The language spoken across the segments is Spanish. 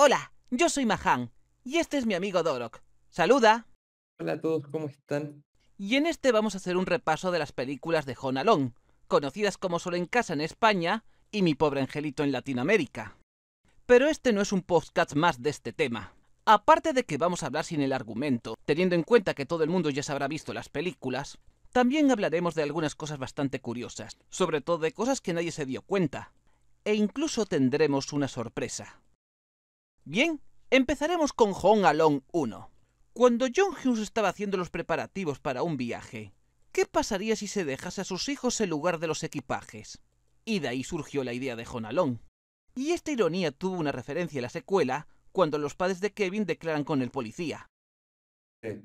Hola, yo soy Mahan, y este es mi amigo Dorok. ¡Saluda! Hola a todos, ¿cómo están? Y en este vamos a hacer un repaso de las películas de Home Alone, conocidas como Solo en Casa en España y Mi Pobre Angelito en Latinoamérica. Pero este no es un podcast más de este tema. Aparte de que vamos a hablar sin el argumento, teniendo en cuenta que todo el mundo ya se habrá visto las películas, también hablaremos de algunas cosas bastante curiosas, sobre todo de cosas que nadie se dio cuenta. E incluso tendremos una sorpresa. Bien, empezaremos con Home Alone 1. Cuando John Hughes estaba haciendo los preparativos para un viaje, ¿qué pasaría si se dejase a sus hijos en lugar de los equipajes? Y de ahí surgió la idea de Home Alone. Y esta ironía tuvo una referencia en la secuela, cuando los padres de Kevin declaran con el policía. Eh,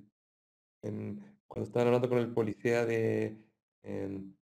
cuando estaban hablando con el policía en- en-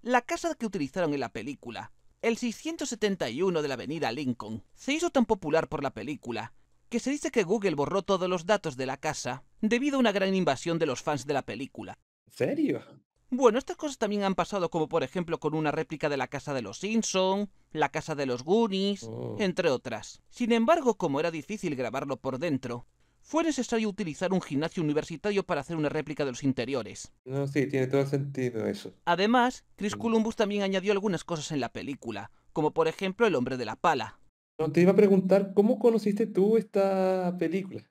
La casa que utilizaron en la película, el 671 de la avenida Lincoln, se hizo tan popular por la película que se dice que Google borró todos los datos de la casa debido a una gran invasión de los fans de la película. ¿En serio? Bueno, estas cosas también han pasado, como por ejemplo con una réplica de la casa de los Simpson, la casa de los Goonies, Oh, entre otras. Sin embargo, como era difícil grabarlo por dentro, fue necesario utilizar un gimnasio universitario para hacer una réplica de los interiores. no, sí, tiene todo el sentido eso. Además, Chris Mm. Columbus también añadió algunas cosas en la película, como por ejemplo el hombre de la pala. No, te iba a preguntar, ¿cómo conociste tú esta película?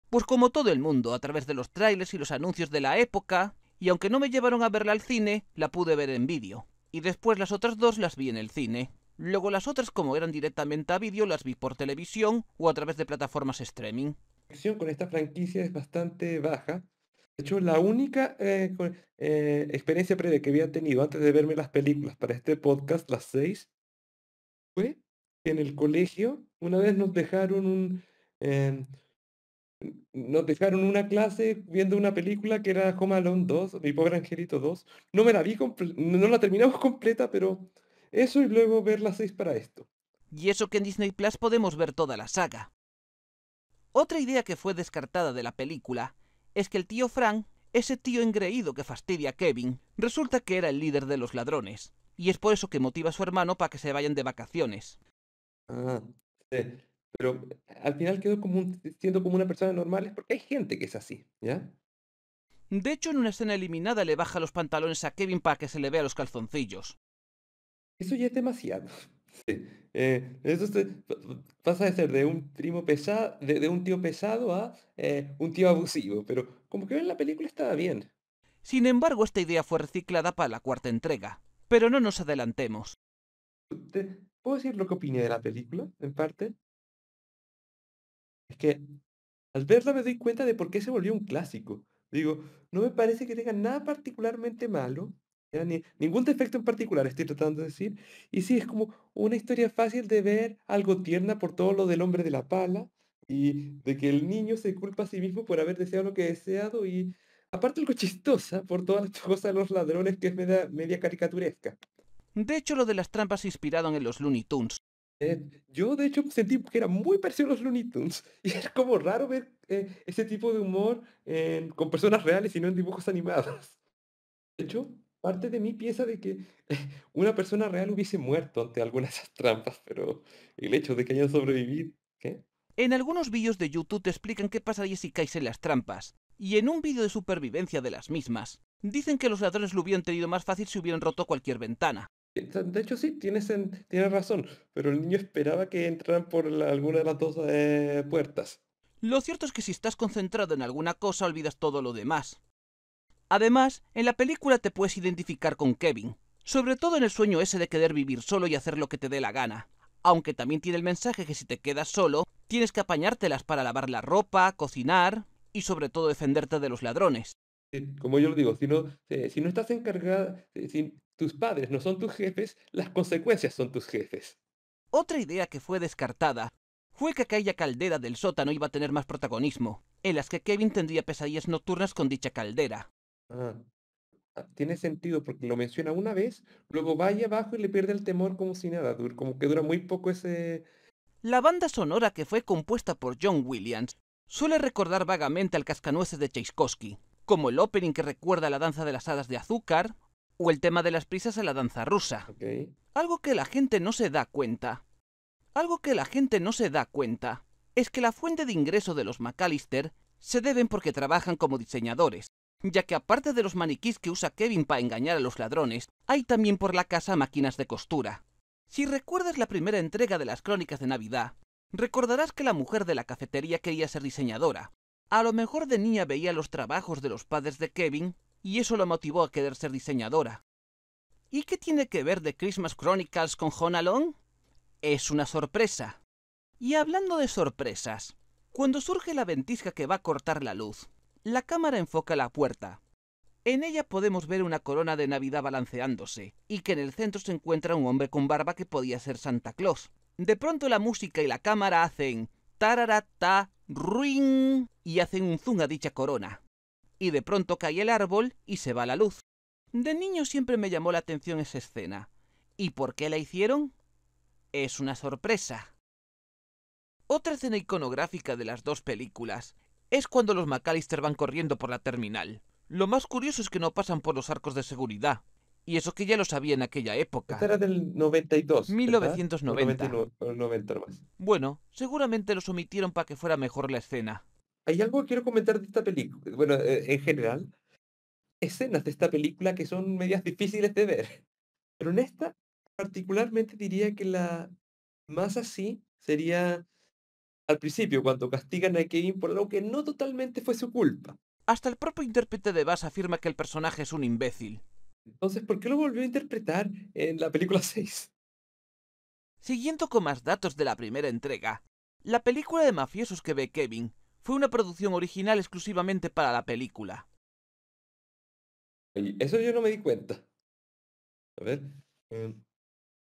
Pues como todo el mundo, a través de los trailers y los anuncios de la época, y aunque no me llevaron a verla al cine, la pude ver en vídeo. Y después las otras dos las vi en el cine. Luego las otras, como eran directamente a vídeo, las vi por televisión o a través de plataformas streaming. La acción con esta franquicia es bastante baja. De hecho, la única experiencia previa que había tenido antes de verme las películas para este podcast, las seis, fue que en el colegio una vez em, nos dejaron una clase viendo una película que era Home Alone 2, Mi Pobre Angelito 2. No me la vi, no la terminamos completa, pero eso y luego ver las 6 para esto. Y eso que en Disney Plus podemos ver toda la saga. Otra idea que fue descartada de la película es que el tío Frank, ese tío engreído que fastidia a Kevin, resulta que era el líder de los ladrones. Y es por eso que motiva a su hermano para que se vayan de vacaciones. Ah, sí. Pero al final quedó siendo como una persona normal, es porque hay gente que es así, ¿ya? De hecho, en una escena eliminada le baja los pantalones a Kevin para que se le vea los calzoncillos. Eso ya es demasiado. Sí. Eso pasa de ser de un primo pesado, de un tío pesado a un tío abusivo, pero como que en la película estaba bien. Sin embargo, esta idea fue reciclada para la cuarta entrega. Pero no nos adelantemos. ¿Puedo decir lo que opiné de la película, en parte? Es que al verla me doy cuenta de por qué se volvió un clásico. Digo, no me parece que tenga nada particularmente malo, ya, ningún defecto en particular estoy tratando de decir. Y sí, es como una historia fácil de ver, algo tierna por todo lo del hombre de la pala, y de que el niño se culpa a sí mismo por haber deseado lo que ha deseado, y aparte algo chistosa por todas las cosas de los ladrones que es media caricaturesca. De hecho, lo de las trampas se inspiraron en los Looney Tunes. Yo de hecho sentí que era muy parecido a los Looney Tunes y es como raro ver ese tipo de humor con personas reales y no en dibujos animados. De hecho, parte de mí piensa de que una persona real hubiese muerto ante alguna de esas trampas, pero el hecho de que hayan sobrevivido, ¿qué? En algunos vídeos de YouTube te explican qué pasaría si caes en las trampas. Y en un vídeo de supervivencia de las mismas, dicen que los ladrones lo hubieran tenido más fácil si hubieran roto cualquier ventana. De hecho, sí, tienes razón, pero el niño esperaba que entraran por alguna de las dos puertas. Lo cierto es que si estás concentrado en alguna cosa olvidas todo lo demás. Además, en la película te puedes identificar con Kevin, sobre todo en el sueño ese de querer vivir solo y hacer lo que te dé la gana. Aunque también tiene el mensaje que si te quedas solo, tienes que apañártelas para lavar la ropa, cocinar y sobre todo defenderte de los ladrones. Como yo lo digo, si no estás encargada, si tus padres no son tus jefes, las consecuencias son tus jefes. Otra idea que fue descartada fue que aquella caldera del sótano iba a tener más protagonismo, en las que Kevin tendría pesadillas nocturnas con dicha caldera. Ah, tiene sentido porque lo menciona una vez, luego va ahí abajo y le pierde el temor como si nada, como que dura muy poco ese... La banda sonora, que fue compuesta por John Williams, suele recordar vagamente al Cascanueces de Tchaikovsky, como el opening que recuerda a la danza de las hadas de azúcar, o el tema de las prisas a la danza rusa. Ok. Algo que la gente no se da cuenta Algo que la gente no se da cuenta es que la fuente de ingreso de los McAllister se deben porque trabajan como diseñadores, ya que aparte de los maniquís que usa Kevin para engañar a los ladrones, hay también por la casa máquinas de costura. Si recuerdas la primera entrega de las Crónicas de Navidad, recordarás que la mujer de la cafetería quería ser diseñadora. A lo mejor de niña veía los trabajos de los padres de Kevin y eso la motivó a querer ser diseñadora. ¿Y qué tiene que ver The Christmas Chronicles con Home Alone? Es una sorpresa. Y hablando de sorpresas, cuando surge la ventisca que va a cortar la luz, la cámara enfoca la puerta. En ella podemos ver una corona de Navidad balanceándose, y que en el centro se encuentra un hombre con barba que podía ser Santa Claus. De pronto la música y la cámara hacen tararata, ruin, y hacen un zoom a dicha corona. Y de pronto cae el árbol y se va la luz. De niño siempre me llamó la atención esa escena. ¿Y por qué la hicieron? Es una sorpresa. Otra escena iconográfica de las dos películas es cuando los McAllister van corriendo por la terminal. Lo más curioso es que no pasan por los arcos de seguridad. Y eso que ya lo sabía en aquella Esta época. era del 92, ¿verdad? O 1990. 99, o 90 nomás. Bueno, seguramente los omitieron para que fuera mejor la escena. Hay algo que quiero comentar de esta película. Bueno, en general, escenas de esta película que son medias difíciles de ver. Pero en esta, particularmente diría que la más así sería al principio, cuando castigan a Kevin por algo que no totalmente fue su culpa. Hasta el propio intérprete de Bass afirma que el personaje es un imbécil. Entonces, ¿por qué lo volvió a interpretar en la película 6? Siguiendo con más datos de la primera entrega, la película de mafiosos que ve Kevin fue una producción original exclusivamente para la película. Y eso yo no me di cuenta. A ver. em,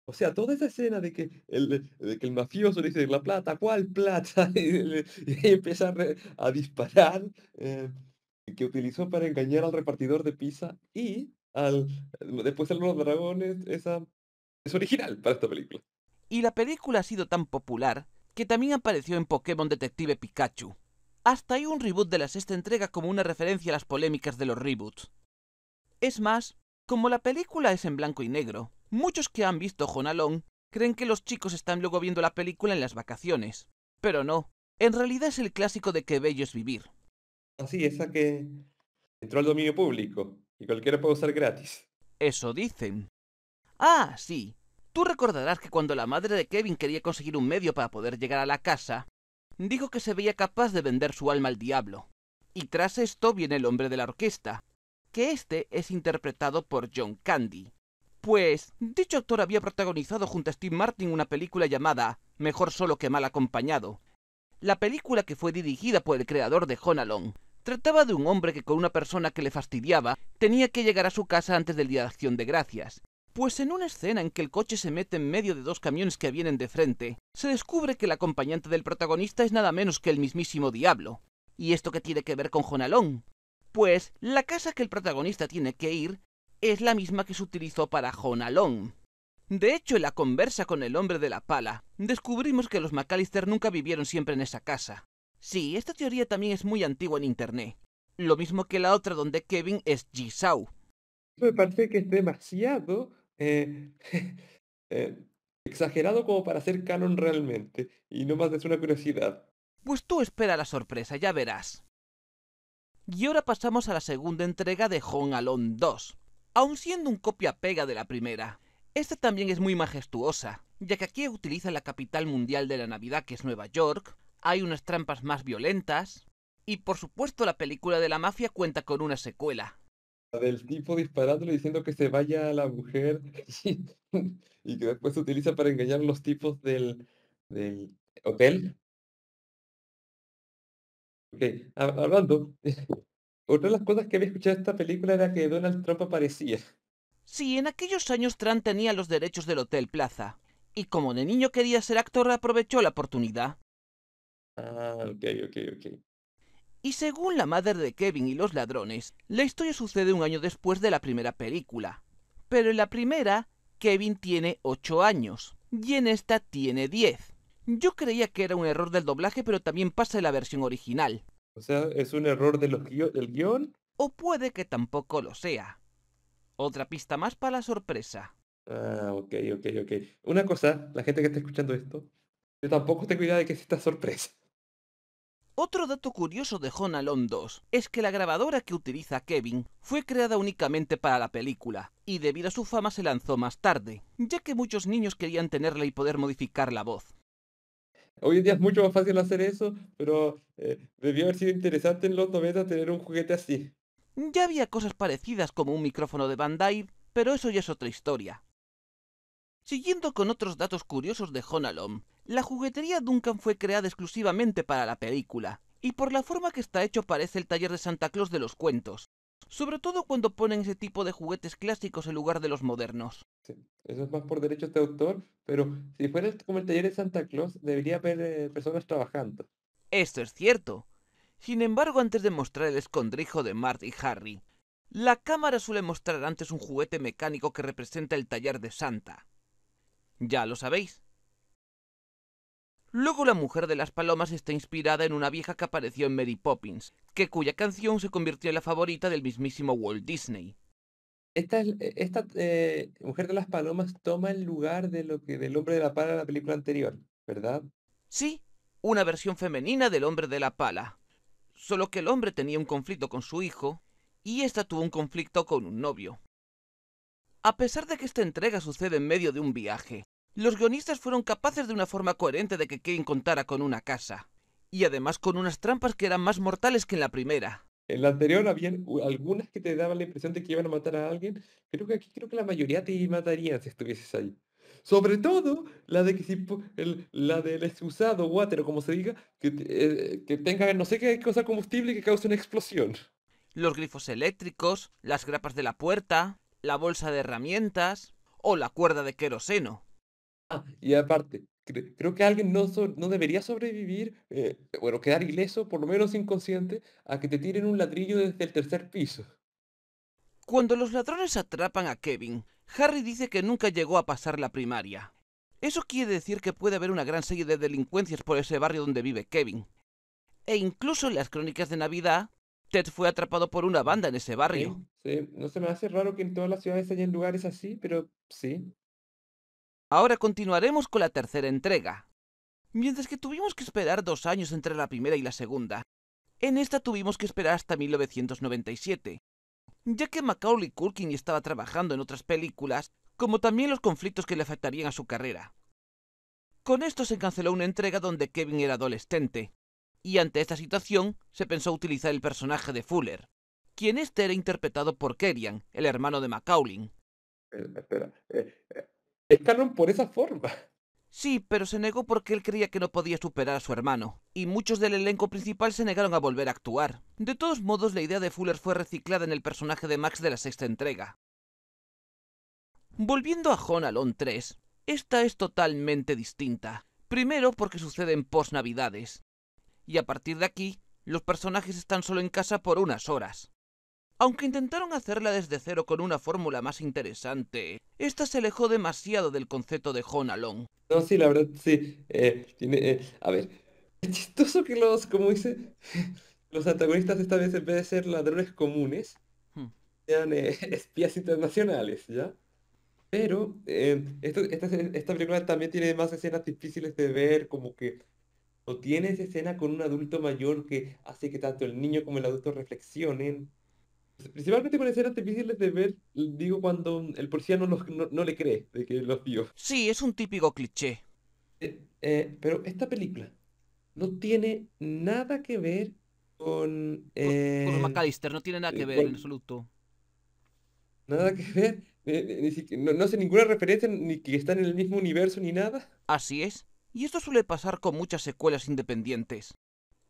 o sea, toda esa escena de que el mafioso le dice, ¿la plata? ¿Cuál plata? Y empieza a disparar, que utilizó para engañar al repartidor de pizza y después de los dragones, esa es original para esta película. Y la película ha sido tan popular que también apareció en Pokémon Detective Pikachu. Hasta hay un reboot de la sexta entrega como una referencia a las polémicas de los reboots. Es más, como la película es en blanco y negro, muchos que han visto Home Alone creen que los chicos están luego viendo la película en las vacaciones. Pero no, en realidad es el clásico de Qué bello es vivir. Así, esa que entró al dominio público y cualquiera puede usar gratis. Eso dicen. Ah, sí. Tú recordarás que cuando la madre de Kevin quería conseguir un medio para poder llegar a la casa, dijo que se veía capaz de vender su alma al diablo. Y tras esto viene el hombre de la orquesta, que este es interpretado por John Candy. Pues, dicho actor había protagonizado junto a Steve Martin una película llamada Mejor solo que mal acompañado. La película, que fue dirigida por el creador de Home Alone, trataba de un hombre que con una persona que le fastidiaba tenía que llegar a su casa antes del Día de Acción de Gracias. Pues en una escena en que el coche se mete en medio de dos camiones que vienen de frente, se descubre que el acompañante del protagonista es nada menos que el mismísimo diablo. ¿Y esto qué tiene que ver con Home Alone? Pues la casa que el protagonista tiene que ir es la misma que se utilizó para Home Alone. De hecho, en la conversa con el hombre de la pala, descubrimos que los McAllister nunca vivieron siempre en esa casa. Sí, esta teoría también es muy antigua en internet. Lo mismo que la otra donde Kevin es Jigsaw. Me parece que es demasiado eh, exagerado como para ser canon realmente, y no más es una curiosidad. Pues tú espera la sorpresa, ya verás. Y ahora pasamos a la segunda entrega de Home Alone 2, aun siendo un copia-pega de la primera. Esta también es muy majestuosa, ya que aquí utiliza la capital mundial de la Navidad, que es Nueva York, hay unas trampas más violentas, y por supuesto la película de la mafia cuenta con una secuela. La del tipo disparándole diciendo que se vaya a la mujer y, y que después se utiliza para engañar a los tipos del hotel. Ok, hablando, otra de las cosas que había escuchado de esta película era que Donald Trump aparecía. Sí, en aquellos años Tran tenía los derechos del Hotel Plaza, y como de niño quería ser actor aprovechó la oportunidad. Ah, ok, ok, ok. Y según la madre de Kevin y los ladrones, la historia sucede un año después de la primera película. Pero en la primera, Kevin tiene 8 años, y en esta tiene 10. Yo creía que era un error del doblaje, pero también pasa en la versión original. O sea, es un error del guión. O puede que tampoco lo sea. Otra pista más para la sorpresa. Ah, ok, ok, ok. Una cosa, la gente que está escuchando esto. Yo tampoco tengo idea de qué es esta sorpresa. Otro dato curioso de Home Alone 2 es que la grabadora que utiliza Kevin fue creada únicamente para la película, y debido a su fama se lanzó más tarde, ya que muchos niños querían tenerla y poder modificar la voz. Hoy en día es mucho más fácil hacer eso, pero debió haber sido interesante en los 90 tener un juguete así. Ya había cosas parecidas como un micrófono de Bandai, pero eso ya es otra historia. Siguiendo con otros datos curiosos de Home Alone, la juguetería Duncan fue creada exclusivamente para la película, y por la forma que está hecho parece el taller de Santa Claus de los cuentos, sobre todo cuando ponen ese tipo de juguetes clásicos en lugar de los modernos. Sí, eso es más por derechos de autor, pero si fuera como el taller de Santa Claus, debería haber personas trabajando. Esto es cierto. Sin embargo, antes de mostrar el escondrijo de Marty y Harry, la cámara suele mostrar antes un juguete mecánico que representa el taller de Santa. Ya lo sabéis. Luego la mujer de las palomas está inspirada en una vieja que apareció en Mary Poppins, cuya canción se convirtió en la favorita del mismísimo Walt Disney. Esta mujer de las palomas toma el lugar de lo que del hombre de la pala en la película anterior, ¿verdad? Sí, una versión femenina del hombre de la pala. Solo que el hombre tenía un conflicto con su hijo y ésta tuvo un conflicto con un novio. A pesar de que esta entrega sucede en medio de un viaje, los guionistas fueron capaces de una forma coherente de que Kevin contara con una casa, y además con unas trampas que eran más mortales que en la primera. En la anterior habían algunas que te daban la impresión de que iban a matar a alguien. Creo que la mayoría te matarían si estuvieses ahí. Sobre todo la de que si la del excusado water o como se diga, que tenga no sé qué cosa combustible que cause una explosión. Los grifos eléctricos, las grapas de la puerta, la bolsa de herramientas o la cuerda de queroseno. Ah, y aparte, creo que alguien no debería sobrevivir, bueno, quedar ileso, por lo menos inconsciente, a que te tiren un ladrillo desde el tercer piso. Cuando los ladrones atrapan a Kevin, Harry dice que nunca llegó a pasar la primaria. Eso quiere decir que puede haber una gran serie de delincuencias por ese barrio donde vive Kevin. E incluso en las crónicas de Navidad, Ted fue atrapado por una banda en ese barrio. Sí, sí, no se me hace raro que en todas las ciudades hayan lugares así, pero sí. Ahora continuaremos con la tercera entrega. Mientras que tuvimos que esperar 2 años entre la primera y la segunda, en esta tuvimos que esperar hasta 1997, ya que Macaulay Culkin estaba trabajando en otras películas, como también los conflictos que le afectarían a su carrera. Con esto se canceló una entrega donde Kevin era adolescente, y ante esta situación se pensó utilizar el personaje de Fuller, quien este era interpretado por Kerian, el hermano de Macaulay. Espera, es canon por esa forma. Sí, pero se negó porque él creía que no podía superar a su hermano, y muchos del elenco principal se negaron a volver a actuar. De todos modos, la idea de Fuller fue reciclada en el personaje de Max de la sexta entrega. Volviendo a Home Alone 3, esta es totalmente distinta. Primero porque sucede en post-navidades, y a partir de aquí, los personajes están solo en casa por unas horas. Aunque intentaron hacerla desde cero con una fórmula más interesante, esta se alejó demasiado del concepto de Home Alone. No, sí, la verdad, sí. A ver, es chistoso que como dice, los antagonistas esta vez en vez de ser ladrones comunes, Hmm. sean espías internacionales, ¿ya? Pero esta película también tiene más escenas difíciles de ver, como que no tiene esa escena con un adulto mayor que hace que tanto el niño como el adulto reflexionen. Principalmente con escenas difíciles de ver, digo, cuando el policía no le cree de que los vio. Sí, es un típico cliché. Pero esta película no tiene nada que ver con... Con los McAllister no tiene nada que ver en absoluto. nada que ver, no hace ninguna referencia, ni que están en el mismo universo, ni nada. Así es. Y esto suele pasar con muchas secuelas independientes.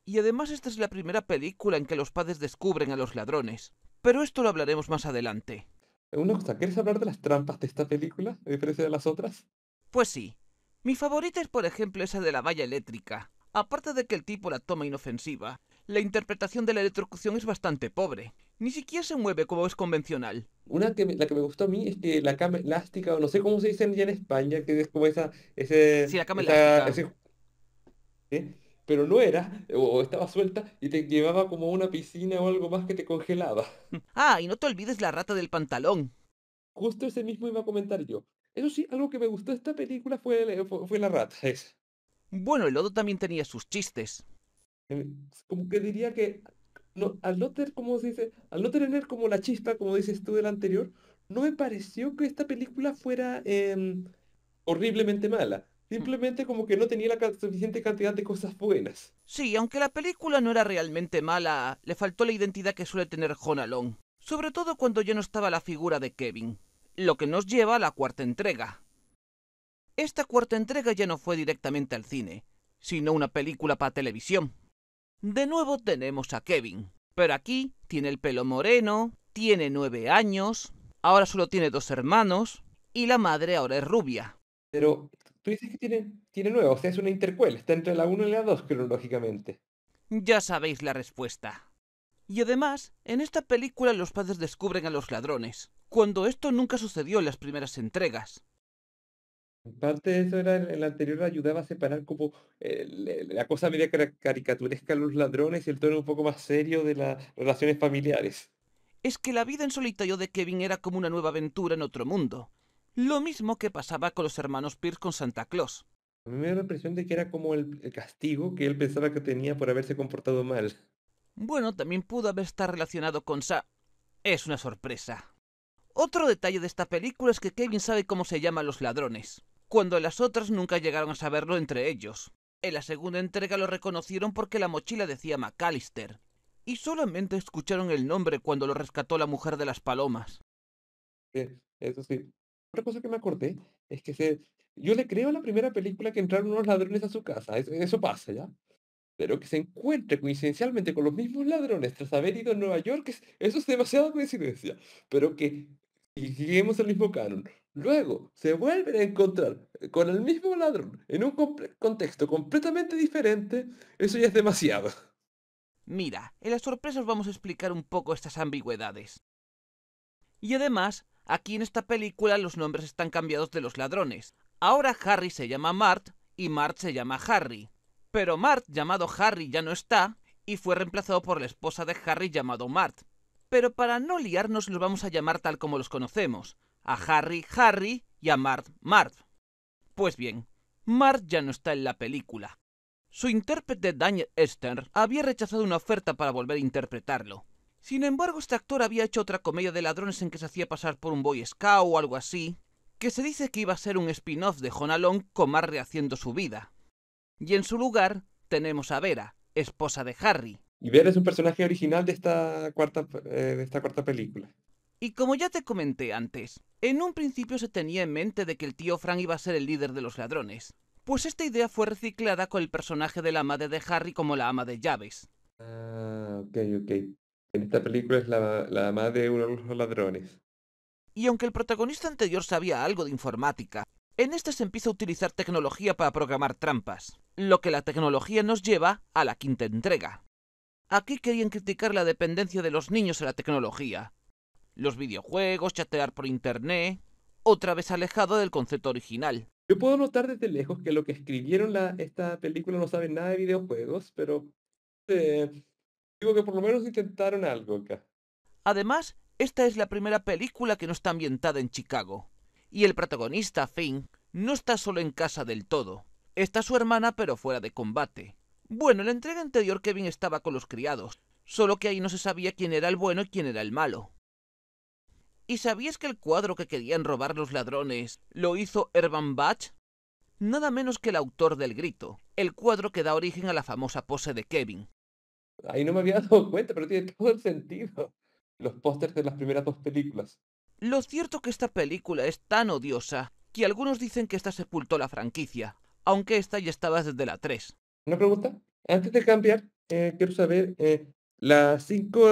Y además esta es la primera película en que los padres descubren a los ladrones. Pero esto lo hablaremos más adelante. Una cosa, ¿quieres hablar de las trampas de esta película, a diferencia de las otras? Pues sí. Mi favorita es por ejemplo esa de la valla eléctrica. Aparte de que el tipo la toma inofensiva, la interpretación de la electrocución es bastante pobre. Ni siquiera se mueve como es convencional. La que me gustó a mí es que la cama elástica, o no sé cómo se dice ya en España, que es como Sí, la cama elástica. ese, ¿eh? Pero no era, o estaba suelta y te llevaba como a una piscina o algo más que te congelaba. Ah, y no te olvides la rata del pantalón. Justo ese mismo iba a comentar yo. Eso sí, algo que me gustó de esta película fue la rata esa. Bueno, el lodo también tenía sus chistes. Eh, Como que diría que no, al no tener, como se dice, al no tener como la chispa, como dices tú del anterior, no me pareció que esta película fuera horriblemente mala. Simplemente como que no tenía la suficiente cantidad de cosas buenas. Sí, aunque la película no era realmente mala, le faltó la identidad que suele tener Home Alone, sobre todo cuando ya no estaba la figura de Kevin, lo que nos lleva a la cuarta entrega. Esta cuarta entrega ya no fue directamente al cine, sino una película para televisión. De nuevo tenemos a Kevin, pero aquí tiene el pelo moreno, tiene 9 años, ahora solo tiene 2 hermanos, y la madre ahora es rubia. Pero tú dices que tiene nueva, o sea, es una intercuela, está entre la uno y la 2 cronológicamente. Ya sabéis la respuesta. Y además, en esta película los padres descubren a los ladrones, cuando esto nunca sucedió en las primeras entregas. En parte de eso era el anterior ayudaba a separar como la cosa media caricaturesca de los ladrones y el tono un poco más serio de las relaciones familiares. Es que la vida en solitario de Kevin era como una nueva aventura en otro mundo. Lo mismo que pasaba con los hermanos Pierce con Santa Claus. A mí me da la impresión de que era como el castigo que él pensaba que tenía por haberse comportado mal. Bueno, también pudo haber estado relacionado con Es una sorpresa. Otro detalle de esta película es que Kevin sabe cómo se llaman los ladrones, cuando en las otras nunca llegaron a saberlo entre ellos. En la segunda entrega lo reconocieron porque la mochila decía McAllister, y solamente escucharon el nombre cuando lo rescató la mujer de las palomas. Eso sí. Otra cosa que me acordé es que yo le creo a la primera película que entraron unos ladrones a su casa. Eso pasa, ¿ya? Pero que se encuentre coincidencialmente con los mismos ladrones tras haber ido a Nueva York, eso es demasiada coincidencia. Pero que, y seguimos el mismo canon, luego se vuelven a encontrar con el mismo ladrón en un contexto completamente diferente, eso ya es demasiado. Mira, en las sorpresas vamos a explicar un poco estas ambigüedades. Y además, aquí en esta película los nombres están cambiados de los ladrones. Ahora Harry se llama Mart y Mart se llama Harry. Pero Mart, llamado Harry, ya no está y fue reemplazado por la esposa de Harry llamado Mart. Pero para no liarnos los vamos a llamar tal como los conocemos. A Harry, Harry y a Mart, Mart. Pues bien, Mart ya no está en la película. Su intérprete Daniel Stern había rechazado una oferta para volver a interpretarlo. Sin embargo, este actor había hecho otra comedia de ladrones en que se hacía pasar por un Boy Scout o algo así, que se dice que iba a ser un spin-off de Home Alone con Mark rehaciendo su vida. Y en su lugar tenemos a Vera, esposa de Harry. Y Vera es un personaje original de esta cuarta película. Y como ya te comenté antes, en un principio se tenía en mente de que el tío Frank iba a ser el líder de los ladrones, pues esta idea fue reciclada con el personaje de la madre de Harry como la ama de llaves. Ah, ok, ok. En esta película es la madre de uno de los ladrones. Y aunque el protagonista anterior sabía algo de informática, en este se empieza a utilizar tecnología para programar trampas, lo que la tecnología nos lleva a la quinta entrega. Aquí querían criticar la dependencia de los niños a la tecnología, los videojuegos, chatear por internet, otra vez alejado del concepto original. Yo puedo notar desde lejos que lo que escribieron esta película no saben nada de videojuegos, pero eh, digo que por lo menos intentaron algo acá. Además, esta es la primera película que no está ambientada en Chicago, y el protagonista, Finn, no está solo en casa del todo. Está su hermana pero fuera de combate. Bueno, en la entrega anterior Kevin estaba con los criados, solo que ahí no se sabía quién era el bueno y quién era el malo. ¿Y sabías que el cuadro que querían robar los ladrones lo hizo Herman Bach? Nada menos que el autor del Grito, el cuadro que da origen a la famosa pose de Kevin. Ahí no me había dado cuenta, pero tiene todo el sentido. Los pósters de las primeras dos películas. Lo cierto que esta película es tan odiosa que algunos dicen que esta sepultó la franquicia, aunque esta ya estaba desde la 3. Una pregunta, antes de cambiar, quiero saber, las cinco,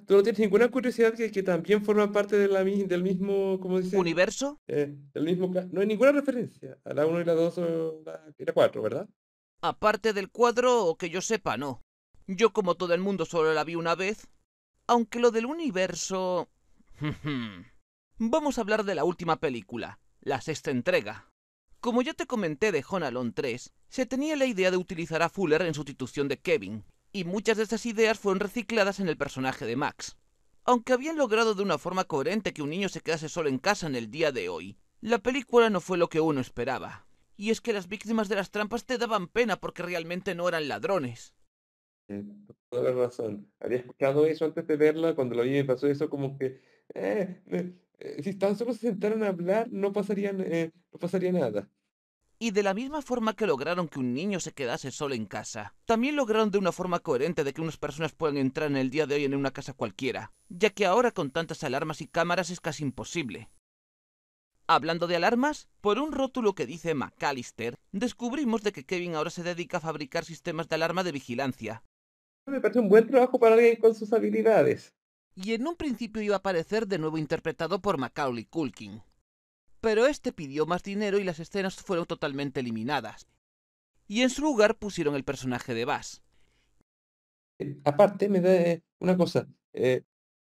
¿tú no tienes ninguna curiosidad que también forman parte del mismo, como dice, ¿Universo? no hay ninguna referencia a la uno y la 2 o y la 4, ¿verdad? Aparte del cuadro, o que yo sepa, no. Yo como todo el mundo solo la vi una vez, aunque lo del universo... Vamos a hablar de la última película, la sexta entrega. Como ya te comenté de Home Alone 3, se tenía la idea de utilizar a Fuller en sustitución de Kevin, y muchas de estas ideas fueron recicladas en el personaje de Max. Aunque habían logrado de una forma coherente que un niño se quedase solo en casa en el día de hoy, la película no fue lo que uno esperaba. Y es que las víctimas de las trampas te daban pena porque realmente no eran ladrones. Toda la razón. Había escuchado eso antes de verla, cuando lo vi me pasó eso como que, si tan solo se sentaran a hablar, no pasaría nada. Y de la misma forma que lograron que un niño se quedase solo en casa, también lograron de una forma coherente de que unas personas puedan entrar en el día de hoy en una casa cualquiera, ya que ahora con tantas alarmas y cámaras es casi imposible. Hablando de alarmas, por un rótulo que dice McAllister, descubrimos de que Kevin ahora se dedica a fabricar sistemas de alarma de vigilancia, Me parece un buen trabajo para alguien con sus habilidades. y en un principio iba a aparecer de nuevo interpretado por Macaulay Culkin. Pero este pidió más dinero y las escenas fueron totalmente eliminadas, y en su lugar pusieron el personaje de Buzz. Aparte, me da una cosa.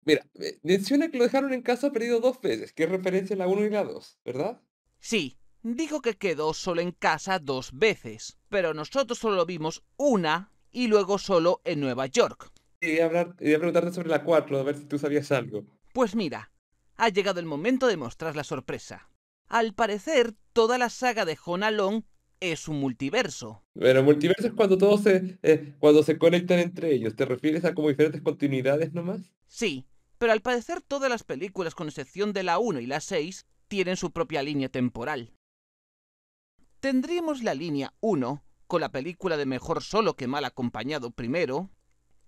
Mira, menciona que lo dejaron en casa perdido 2 veces, que es referencia a la 1 y la 2, ¿verdad? Sí, dijo que quedó solo en casa 2 veces, pero nosotros solo lo vimos una y luego solo en Nueva York. Quería preguntarte sobre la 4, a ver si tú sabías algo. Pues mira, ha llegado el momento de mostrar la sorpresa. Al parecer, toda la saga de Home Alone es un multiverso. Bueno, multiverso es cuando se conectan entre ellos. ¿Te refieres a como diferentes continuidades nomás? Sí, pero al parecer todas las películas, con excepción de la 1 y la 6, tienen su propia línea temporal. Tendríamos la línea 1, con la película de Mejor solo que mal acompañado primero,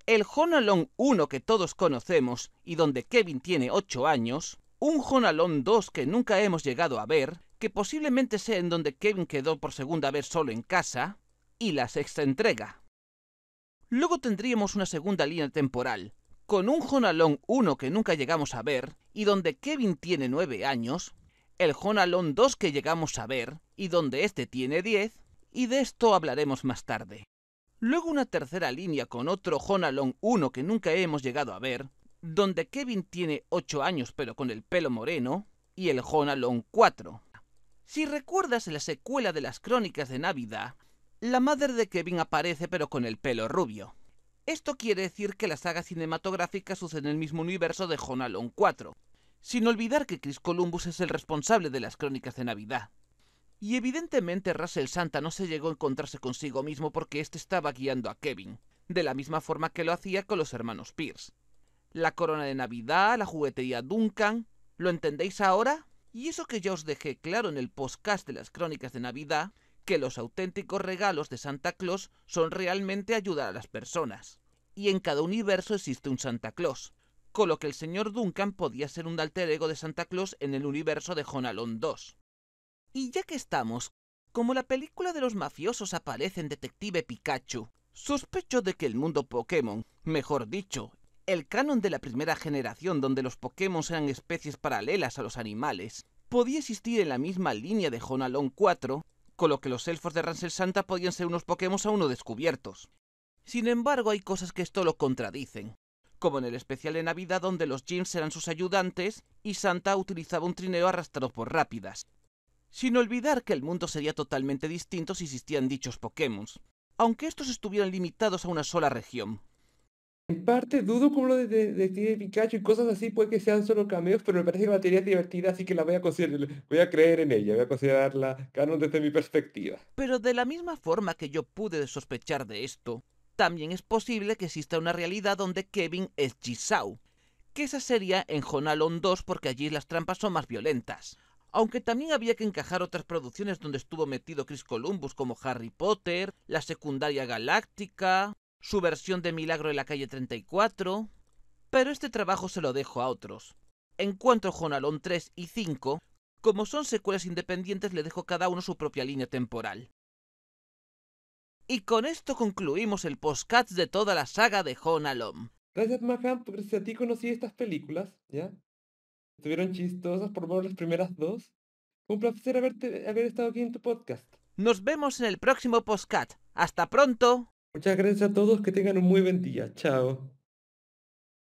el Home Alone 1 que todos conocemos y donde Kevin tiene 8 años, un Home Alone 2 que nunca hemos llegado a ver, que posiblemente sea en donde Kevin quedó por segunda vez solo en casa, y la sexta entrega. Luego tendríamos una segunda línea temporal, con un Home Alone 1 que nunca llegamos a ver y donde Kevin tiene 9 años, el Home Alone 2 que llegamos a ver y donde este tiene 10, y de esto hablaremos más tarde. Luego una tercera línea con otro Home Alone 1 que nunca hemos llegado a ver, donde Kevin tiene 8 años pero con el pelo moreno, y el Home Alone 4. Si recuerdas en la secuela de las Crónicas de Navidad, la madre de Kevin aparece pero con el pelo rubio. Esto quiere decir que la saga cinematográfica sucede en el mismo universo de Home Alone 4, sin olvidar que Chris Columbus es el responsable de las Crónicas de Navidad. Y evidentemente Russell Santa no se llegó a encontrarse consigo mismo porque éste estaba guiando a Kevin, de la misma forma que lo hacía con los hermanos Pierce. La corona de Navidad, la juguetería Duncan, ¿lo entendéis ahora? Y eso que ya os dejé claro en el podcast de las Crónicas de Navidad, que los auténticos regalos de Santa Claus son realmente ayudar a las personas. Y en cada universo existe un Santa Claus, con lo que el señor Duncan podía ser un alter ego de Santa Claus en el universo de Home Alone 2. Y ya que estamos, como la película de los mafiosos aparece en Detective Pikachu, sospecho de que el mundo Pokémon, mejor dicho, el canon de la primera generación donde los Pokémon eran especies paralelas a los animales, podía existir en la misma línea de Home Alone 4, con lo que los elfos de Ransel Santa podían ser unos Pokémon aún no descubiertos. Sin embargo, hay cosas que esto lo contradicen, como en el especial de Navidad donde los Gyms eran sus ayudantes y Santa utilizaba un trineo arrastrado por Rápidas. Sin olvidar que el mundo sería totalmente distinto si existían dichos Pokémon, aunque estos estuvieran limitados a una sola región. En parte dudo como lo de Pikachu y cosas así, puede que sean solo cameos, pero me parece que la teoría es divertida, así que la voy a considerar, voy a creer en ella, voy a considerarla canon desde mi perspectiva. Pero de la misma forma que yo pude sospechar de esto, también es posible que exista una realidad donde Kevin es Jigsaw, que esa sería en Home Alone 2 porque allí las trampas son más violentas. Aunque también había que encajar otras producciones donde estuvo metido Chris Columbus como Harry Potter, la secundaria galáctica, su versión de Milagro en la calle 34, pero este trabajo se lo dejo a otros. En cuanto a Home Alone 3 y 5, como son secuelas independientes le dejo cada uno su propia línea temporal. Y con esto concluimos el podcast de toda la saga de Home Alone. Gracias, Mahan, porque gracias a ti conocí estas películas, ¿ya? Estuvieron chistosas, por lo menos las primeras dos. Fue un placer haber estado aquí en tu podcast. Nos vemos en el próximo podcast. ¡Hasta pronto! Muchas gracias a todos, que tengan un muy buen día. Chao.